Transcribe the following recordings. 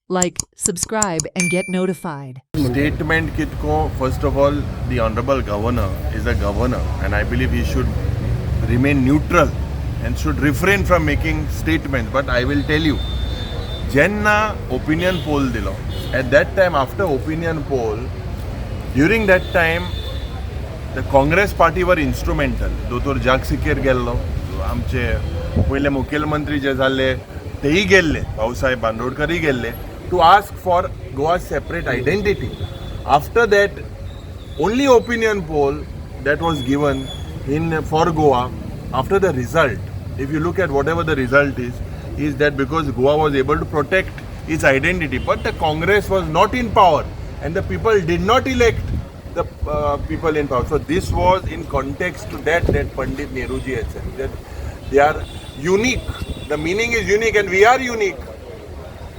Like, subscribe, and get notified. Statement kitko, first of all, the Honorable Governor is a governor, and I believe he should remain neutral and should refrain from making statements. But I will tell you, Jenna opinion poll dilo. At that time, after opinion poll, during that time, the Congress party were instrumental. Dr. Jagsikir गेल्लो, आमचे पहिले मुख्यमंत्री जे झाले तेही गेल्ले, भाऊसाहेब बांदोडकरही गेल्ले, to ask for Goa's separate identity. After that, only opinion poll that was given for Goa after the result, if you look at whatever the result is that because Goa was able to protect its identity, but the Congress was not in power and the people did not elect the people in power. So this was in context to that Pandit Nehruji had said that they are unique. The meaning is unique and we are unique.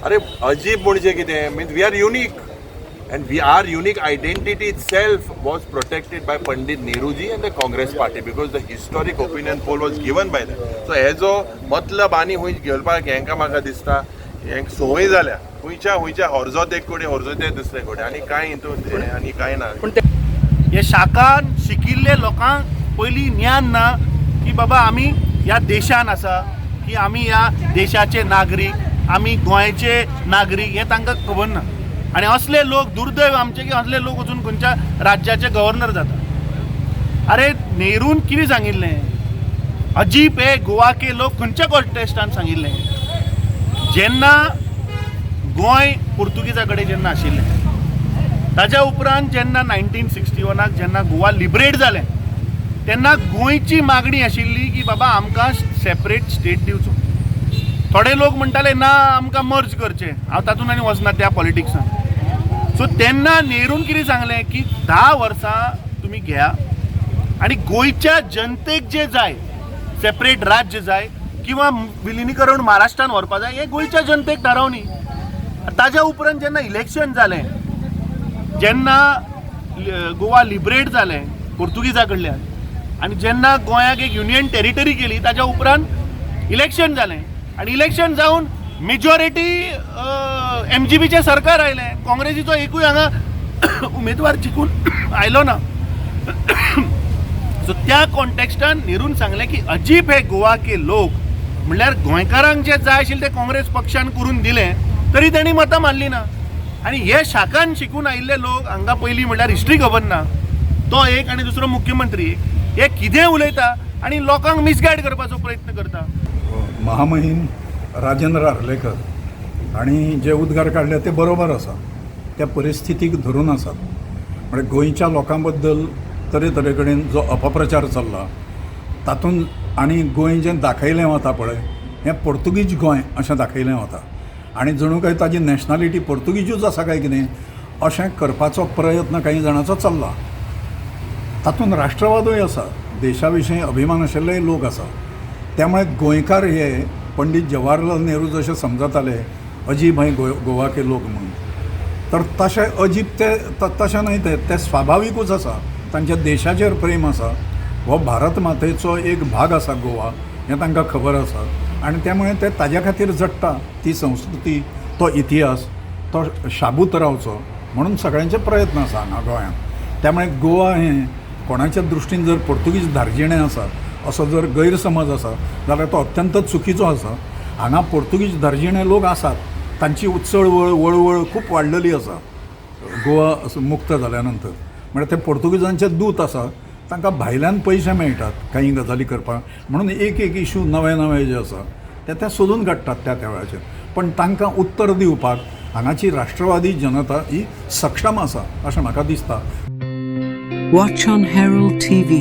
अरे अजीब म्हणजे कितें means we are unique and our unique identity itself was protected by Pandit Nehruji and the Congress party because the historic opinion poll was given by them. So हेजो मतलब आनी हुंय घेवपाक हेंका म्हाका दिसता हेंक संवय जाल्या हुंयच्या हॉर्जो एक कोडे हॉर्जो ते दुसरे कोडे आनी कांय हितून आनी कांय ना. हे शाखान शिकिल्ले लोकांक पयलीं ज्ञान ना की बाबा आमी ह्या देशान आसा की आमी ह्या देशाचे नागरीक आमी गोंयचे नागरीक हे तांकां खबर ना आनी असले लोक दुर्दैव आमचे की असले लोक वचून खंयच्या राज्याचे गव्हर्नर जाता. अरे नेरून कितें सांगिल्लें अजीब हे गोवा के लोक खंयच्या कॉन्टेस्टान सांगिल्लें जेन्ना गोंय पुर्तुगीजा कडेन जेन्ना आशिल्लें ताच्या उपरांत जेन्ना 1961 जेन्ना गोवा लिबरेट जालें तेन्ना गोंयची मागणी आशिल्ली की बाबा आमकां सेपरेट स्टेट दिवचो. थोडे लोक म्हणटाले ना आमकां मर्ज करचें हांव तातूंत आनी वचना त्या पॉलिटिक्सान. सो तेन्ना नेरून कितें सांगलें की 10 वर्सां तुमी घेया आनी गोंयच्या जनतेक जे जाय सेपरेट राज्य जाय किंवा विलिनीकरण महाराष्ट्रान व्हरपा जाय हें गोंयच्या जनतेक थारावनी. ताच्या उपरांत जेन्ना इलेक्शन जालें जेन्ना गोवा लिबरेट जालें पुर्तुगीजा कडल्यान आनी जेन्ना गोंयाक एक युनियन टेरिटरी केली ताच्या उपरांत इलेक्शन जालें आनी इलेक्शन जावन मेजॉरिटी MGPचें सरकार आयलें काँग्रेसीचो एकूय हांगा उमेदवार जिखून आयलो ना. सो त्या कॉन्टेक्स्टान नेरून सांगलें की अजीब हे गोवा के लोक म्हणल्यार गोंयकारांक जे जाय आशिल्लें तें काँग्रेस पक्षान करून दिलें तरी तेणी मतां मारलीं ना आनी हे शाखान शिकून आयिल्ले लोक हांकां पयलीं म्हणल्यार हिस्ट्री खबर ना तो एक आनी दुसरो मुख्यमंत्री एक हे कितें उलयता आनी लोकांक मिसगायड करपाचो प्रयत्न करता. महामहीम राजेंद्र आर्लेकर आणि जे उद्गार काढले ते बरोबर आसा त्या परिस्थितीक धरून आसात. म्हणजे गोंयच्या लोकां बद्दल तरेतरे कडेन जो अपप्रचार चल्ला तातूंत आनी गोंय जें दाखयलें वता पळय हें पोर्तुगीज गोंय अशें दाखयलें वता आनी जणू काय ताजी नॅशनॅलिटी पोर्तुगीजूच आसा काय कितें अशें करपाचो प्रयत्न काही जाणांचो चल्ला. तातूंत राष्ट्रवादूय आसा देशा विशीं अभिमान आशिल्लेय लोक आसा. त्यामुळे गोंयकार हे पंडित जवाहरलाल नेहरू जशे समजताले अजीब हे गोवा के लोक म्हणून तर तशें अजीब ते तशें न्हय ते स्वाभाविकूच आसा. तांच्या देशाचेर प्रेम आसा हो भारत मातेचो एक भाग आसा गोवा हें तांकां खबर आसा आनी त्यामुळे ते ताज्या खातीर झडटा ती संस्कृती तो इतिहास तो शाबूत रावचो म्हणून सगळ्यांचे प्रयत्न आसा हांगा गोंयांत. त्यामुळे गोवा हें कोणाच्या दृश्टीन जर पोर्तुगीज धार्जिणें आसा असो जर गैरसमज आसा जाल्यार तो अत्यंत चुकीचो आसा. हांगा पोर्तुगीज धार्जिणे लोक आसात तांची उत्सळवळ वळवळ खूब वाडलेली आसा गोवा मुक्त जाल्या नंतर. म्हणजे ते पोर्तुगीजांचे दूत आसा तांकां भायल्यान पयशे मेळटात काही गजाली करपाक म्हणून एक इशू नवे जे आसा ते सोदून काडटात त्या वेळाचेर. पण तांकां उत्तर दिवपाक हांगाची राष्ट्रवादी जनता ही सक्षम आसा अशें म्हाका दिसता. Watch on Herald TV.